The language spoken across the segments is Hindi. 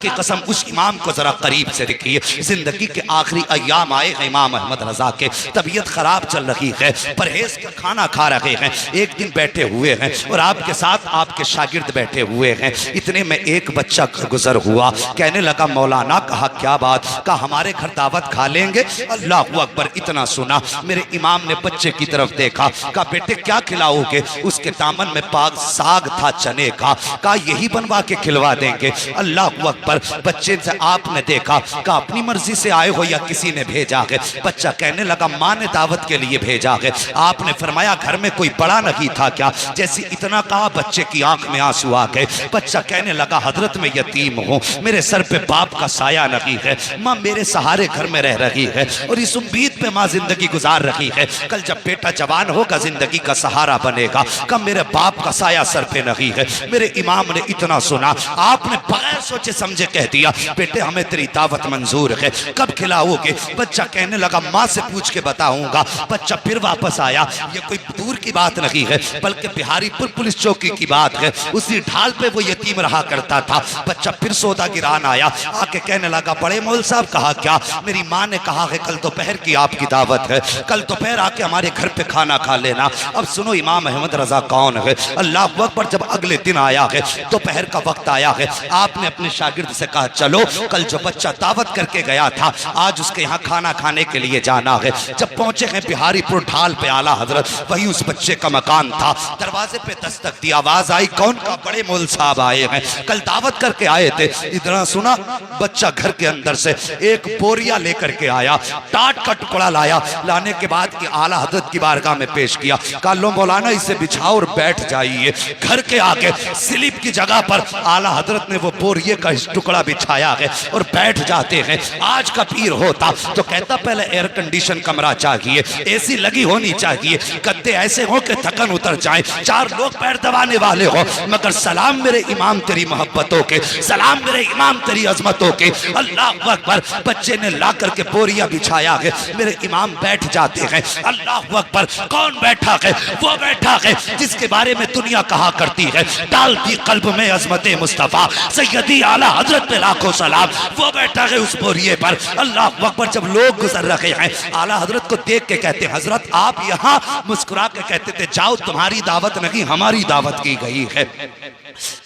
की कसम उस इमाम को जरा करीब से देखिए। जिंदगी के आखिरी अय्याम आए हैं इमाम अहमद रजा के, तबीयत खराब चल रही है, परहेज का खाना खा रहे हैं। एक दिन बैठे हुए हैं और आपके साथ आपके शागिर्द बैठे हुए हैं। इतने में एक बच्चा गुजर हुआ, कहने लगा मौलाना, कहा क्या बात, कहा हमारे घर दावत खा लेंगे। अल्लाह अकबर, इतना सुना मेरे इमाम ने बच्चे की तरफ देखा, कहा बेटे क्या खिलाओगे। उसके दामन में पाक साग था चने का, कहा यही बनवा के खिलवा देंगे। अल्लाह अकबर, बच्चे से आपने देखा, कहा अपनी मर्जी से आए हो या किसी ने भेजा है। बच्चा कहने लगा माँ ने दावत के लिए भेजा है। आपने फरमाया घर में कोई बड़ा नहीं था क्या। जैसे इतना कहा बच्चे की आंख में आंसू आ गए। बच्चा कहने लगा हजरत मैं यतीम हूँ, मेरे सर पे बाप का साया नहीं है, माँ मेरे सहारे घर में रह रही है और इस उम्मीद पे माँ जिंदगी गुजार रही है कल जब बेटा जवान होगा जिंदगी का सहारा बनेगा। कब मेरे बाप का साया सर पे नहीं है। मेरे इमाम ने इतना सुना, आपने बगैर सोचे समझे कह दिया बेटे हमें तेरी दावत मंजूर है, कब खिलाओगे। बच्चा कहने लगा माँ से पूछ के बताऊंगा। बच्चा फिर वापस आया, ये कोई दूर की बात नहीं है बल्कि बिहारीपुर पुलिस चौकी की बात है। उसी ढाल पे वो यतीम रहा करता था। बच्चा फिर सौदा गिरान आया, आके कहने लगा बड़े मौल साहब, कहा क्या। मेरी माँ ने कहा है कल दोपहर की आपकी दावत है, कल दोपहर आके हमारे घर पे खाना खा लेना। अब सुनो इमाम अहमद रजा कौन है। अल्लाह अकबर, जब अगले दिन आया है, दोपहर का वक्त आया है, आपने अपने शागिर्द से कहा चलो कल जो बच्चा दावत करके गया था आज उसके यहाँ खाना खाने के लिए जाना है। जब पहुंचे हैं बिहारीपुर ढाल पे आला हजरत, वही उस बच्चे का मकान था। दरवाजे पे दस्तक दी, आवाज आई कौन, का बड़े मौल साहब आए हैं, कल दावत करके आए थे। इतना सुना बच्चा घर के अंदर से एक बोरिया लेकर के आया, टाट का टुकड़ा लाया। लाने के बाद कि आला हजरत की बारगाह में पेश किया, कहा लो मौलाना इसे बिछाओ और बैठ जाइए। घर के आगे स्लिप की जगह पर आला हजरत ने वो बोरिये का टुकड़ा बिछाया है और बैठ जाते हैं। आज का पीर होता तो कहता पहले एयर कंडीशन कमरा चाहिए, एसी लगी होनी चाहिए, गद्दे ऐसे हो कि थकन उतर जाए, चार लोग पैर दबाने वाले हो। मगर सलाम मेरे इमाम तेरी मोहब्बतों के, सलाम मेरे इमाम तेरी अजमतों के। अल्लाह अकबर, बच्चे ने ला करके बोरिया बिछाया है, मेरे इमाम बैठ जाते हैं। अल्लाह अकबर, कौन बैठा है, वो बैठा है जिसके बारे में दुनिया कहा करती है डालती कल्ब में अजमत मुस्तफा सैयदी आला हजरत पे लाखों सलाम, वो बैठा है उस बोरिए पर। अल्लाह अकबर, जब लोग गुजर रहे हैं आला हजरत को देख के कहते हजरत आप यहाँ, मुस्कुरा के कहते थे जाओ तुम्हारी दावत नहीं हमारी दावत की गई है,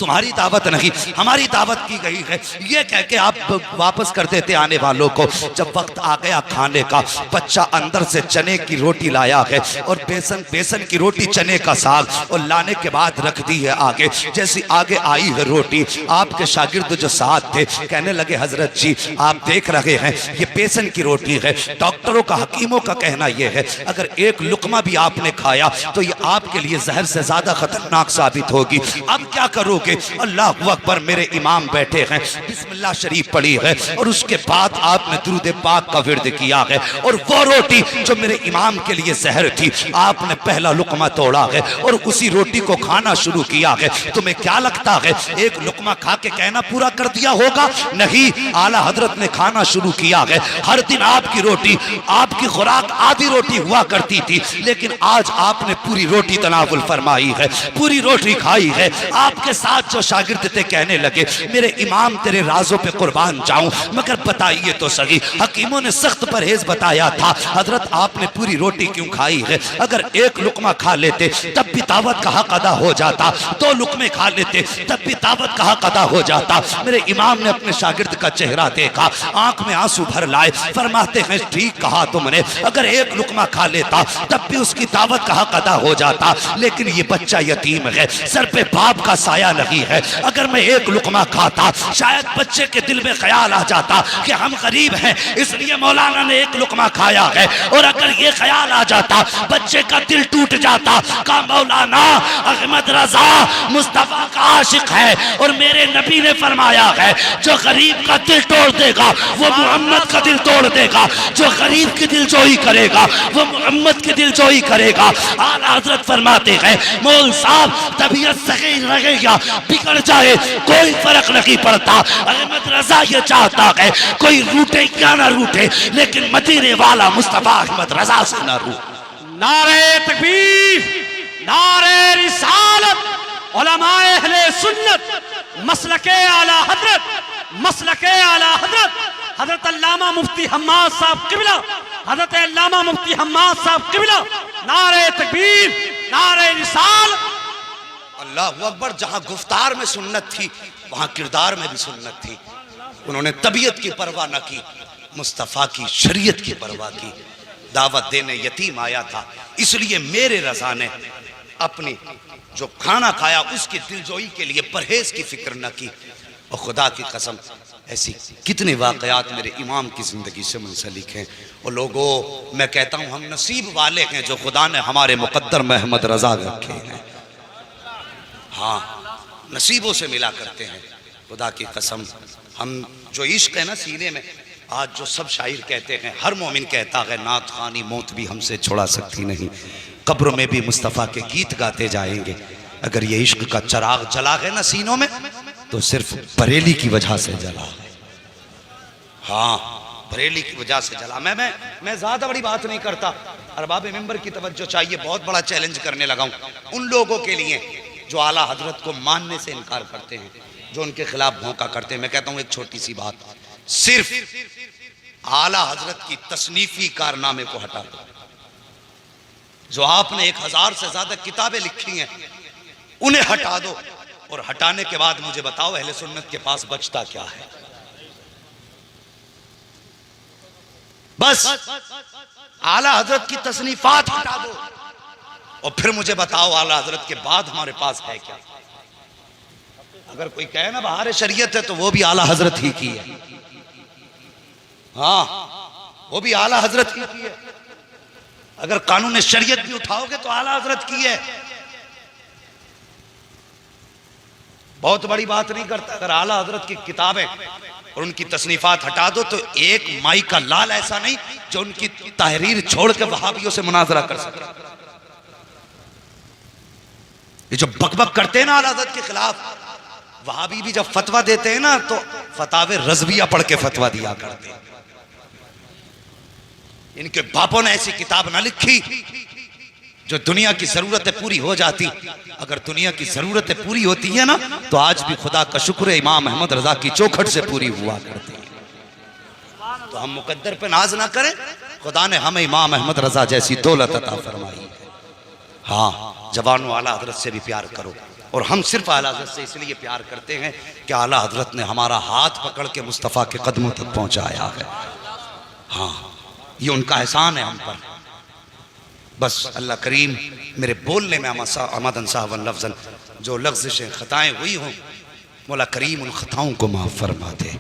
तुम्हारी दावत नहीं हमारी दावत की गई है। ये कह के आप वापस कर देते आने वालों को। जब वक्त आ गया खाने का, बच्चा अंदर से चने की रोटी लाया है और बेसन की रोटी चने का साग, और लाने के बाद रख दी है आगे। जैसी आगे आई है रोटी, आपके शागिर्द जो साथ थे कहने लगे हजरत जी आप देख रहे हैं ये बेसन की रोटी है, डॉक्टरों का हकीमों का कहना यह है अगर एक लुकमा भी आपने खाया तो ये आपके लिए जहर से ज्यादा खतरनाक साबित होगी। अब क्या करोगे। अल्लाह अकबर, मेरे इमाम बैठे हैं, बिस्मिल्लाह शरीफ पढ़ी है और उसके बाद आपने दुरूद पाक का विर्द किया है और वो रोटी जो मेरे इमाम के लिए जहर थी आपने पहला लुकमा तोड़ा है और उसी रोटी को खाना शुरू किया है। तुम्हें क्या लगता है एक लुकमा खा के कहना पूरा कर दिया होगा? नहीं, आला हजरत ने खाना शुरू किया है। हर दिन आपकी रोटी, आपकी खुराक आधी रोटी हुआ करती थी, लेकिन आज आपने पूरी रोटी तनावुल फरमाई है, पूरी रोटी खाई है। आपके साथ जो शागिर्द थे कहने लगे मेरे इमाम तेरे राजों पे कुर्बान जाऊं, मगर बताइए तो सही, हकीमों ने सख्त परहेज बताया था, हजरत आपने पूरी रोटी क्यों खाई है? अगर एक लुकमा खा लेते तब भी दावत का हक अदा हो जाता, दो लुकमे खा लेते तब भी दावत का हक अदा हो जाता। मेरे इमाम ने अपने शागिर्द का चेहरा देखा, आंख में आंसू भर लाए, फरमाते हैं ठीक कहा तुमने, अगर एक लुकमा खा लेता तब भी उसकी दावत का हक अदा हो जाता, लेकिन ये बच्चा यतीम है, सर पे बाप का साया नहीं है। अगर मैं एक लुकमा खाता शायद बच्चे के दिल में ख्याल आ जाता कि हम गरीब हैं इसलिए मौलाना ने एक लुकमा खाया है, और अगर ये ख्याल आ जाता बच्चे का दिल टूट जाता का मौलाना अहमद रजा मुस्तफा का आशिक है और मेरे नबी ने फरमाया है जो गरीब का दिल तोड़ देगा वो मोहम्मद का दिल तोड़ देगा, जो गरीब की दिल जोई करेगा वो मोहम्मद की दिल जोई करेगा। आला हजरत फरमाते हैं मौल साहब तबीयत सही रहेगा बिगड़ जाए कोई फर्क नहीं पड़ता, अहमद रजा ये चाहता है कोई रूठे या ना रूठे लेकिन मदीने वाला मुस्तफा अहमद रजा से ना रूठे। नारे तकबीर, नारे रिसालत, उलमाए अहले सुन्नत, मसलके आला हजरत मसलके आला हजरत हजरत अल्लामा मुफ्ती हम्माद साहब किबला, हजरत अल्लामा मुफ्ती हम्माद साहब किबला। नारे तकबीर, नारे रिसाल। अल्लाह अकबर। जहां गुफ्तार में सुन्नत थी वहां किरदार में भी सुन्नत थी। उन्होंने तबीयत की परवाह न की, मुस्तफ़ा की शरीयत की परवाह की। दावत देने यतीम आया था, इसलिए मेरे रज़ा ने अपनी जो खाना खाया उसकी दिलजोई के लिए परहेज की फिक्र न की। और खुदा की कसम ऐसी कितने वाकयात मेरे इमाम की ज़िंदगी से मुंसलिक हैं। और लोगों, मैं कहता हूँ हम नसीब वाले हैं जो खुदा ने हमारे मुक़द्दर महमद रज़ा रखे हैं। हाँ, नसीबों से मिला करते हैं। खुदा की कसम, हम जो इश्क है ना सीने में, आज जो सब शायर कहते हैं, हर मोमिन कहता है नात खानी मौत भी हमसे छुड़ा सकती नहीं, कब्र में भी मुस्तफ़ा के गीत गाते जाएंगे। अगर ये इश्क का चराग जला है ना सीनों में तो सिर्फ बरेली की वजह से जला। हाँ, बरेली की वजह से जला। मैं ज्यादा बड़ी बात नहीं करता, अरबाब मिंबर की तवज्जो चाहिए। बहुत बड़ा चैलेंज करने लगा हूं उन लोगों के लिए जो आला हजरत को मानने से इनकार करते हैं, जो उनके खिलाफ भौंका करते हैं। मैं कहता हूं एक छोटी सी बात, सिर्फ आला हजरत की तसनीफी कारनामे को हटा दो। जो आपने 1000 से ज्यादा किताबें लिखी हैं उन्हें हटा दो, और हटाने के बाद मुझे बताओ अहले सुन्नत के पास बचता क्या है? बस आला हजरत की तसनीफात हटा दो और फिर मुझे बताओ आला हजरत के बाद हमारे पास है क्या? अगर कोई कहे ना बहार शरीयत है तो वो भी आला हजरत ही की है। हाँ, वो भी आला हजरत ही की है। अगर कानून शरीयत भी उठाओगे तो आला हजरत की है। बहुत बड़ी बात नहीं करता। अगर आला हजरत की किताबें और उनकी तसनीफात हटा दो तो एक माई का लाल ऐसा नहीं जो उनकी तहरीर छोड़ के वहाबियों से मुनाजरा कर सके। ये जो बकबक करते हैं ना आला हजरत के खिलाफ, वहाबी भी जब फतवा देते हैं ना तो फतावे रज़विया पढ़ के फतवा दिया करते हैं। इनके बापों ने ऐसी किताब ना लिखी जो दुनिया की जरूरतें पूरी हो जाती। अगर दुनिया की जरूरतें पूरी होती है ना तो आज भी खुदा का शुक्र है इमाम अहमद रजा की चौखट से पूरी हुआ करती है। तो हम मुकद्दर पे नाज ना करें, खुदा ने हमें इमाम अहमद रजा जैसी दौलत अता फरमाई। हाँ, जवानों आला हजरत से भी प्यार करो। और हम सिर्फ आला हजरत से इसलिए प्यार करते हैं कि आला हजरत ने हमारा हाथ पकड़ के मुस्तफ़ा के कदमों तक पहुंचाया है। हाँ, ये उनका एहसान है हम पर। बस अल्लाह करीम मेरे बोलने में अमदन साहब लफ्ज़न जो लफ्ज़ें ख़ताएँ हुई हों, मौला करीम उन ख़ताओं को माफ़ फरमा दे।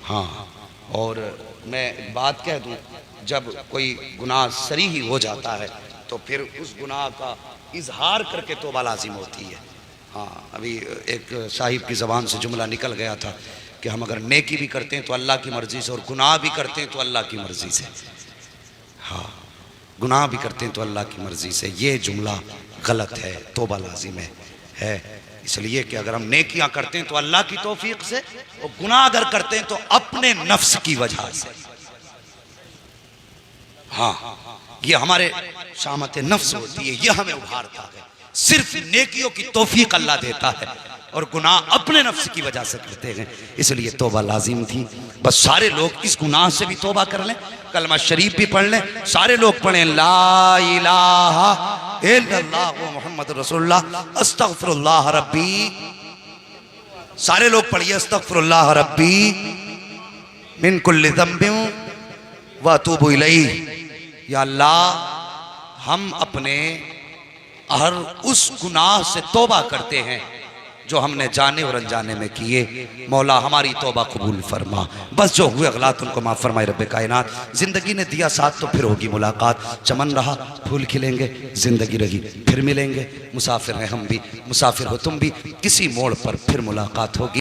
हाँ, और मैं बात कह दूँ, जब कोई गुनाह सरी ही हो जाता है तो फिर उस गुनाह का इजहार करके तौबा लाजिम होती है। हाँ, अभी एक साहिब की ज़बान से जुमला निकल गया था कि हम अगर नेकी भी करते हैं तो अल्लाह की मर्ज़ी से, और गुनाह भी करते हैं तो अल्लाह की मर्ज़ी से। हाँ, गुनाह भी करते हैं तो अल्लाह की मर्ज़ी से। ये जुमला गलत है, तौबा लाजिम है। इसलिए कि अगर हम नेकियां करते हैं तो अल्लाह की तौफीक से, और गुनाह अगर करते हैं तो अपने नफ्स की वजह से। हाँ, ये हमारे शामत नफ्स होती है, ये हमें उभारता है। सिर्फ नेकियों की तौफीक अल्लाह देता है और गुनाह अपने नफ्स की वजह से करते हैं। इसलिए तौबा लाजिम थी। बस सारे लोग इस गुनाह से भी तौबा कर लें, कलमा शरीफ भी पढ़ लें, सारे लोग पढ़ें ला इलाहा इल्लल्लाह मुहम्मद रसूलुल्लाह अस्तगफिरुल्लाह रब्बी। सारे लोग पढ़िए अस्तगफिरुल्लाह रब्बी मिन कुल्लि ज़ंबिन व अतूबु इलैह। या अल्लाह, हम अपने हर उस गुनाह से तौबा करते हैं जो हमने जाने और अनजाने में किए। मौला हमारी तौबा कबूल फरमा। बस जो हुए गलत उनको माफ़ फरमाए रब्बे कायनात। ज़िंदगी ने दिया साथ तो फिर होगी मुलाकात। चमन रहा फूल खिलेंगे, ज़िंदगी रही फिर मिलेंगे। मुसाफिर हैं हम भी, मुसाफिर हो तुम भी, किसी मोड़ पर फिर मुलाकात होगी।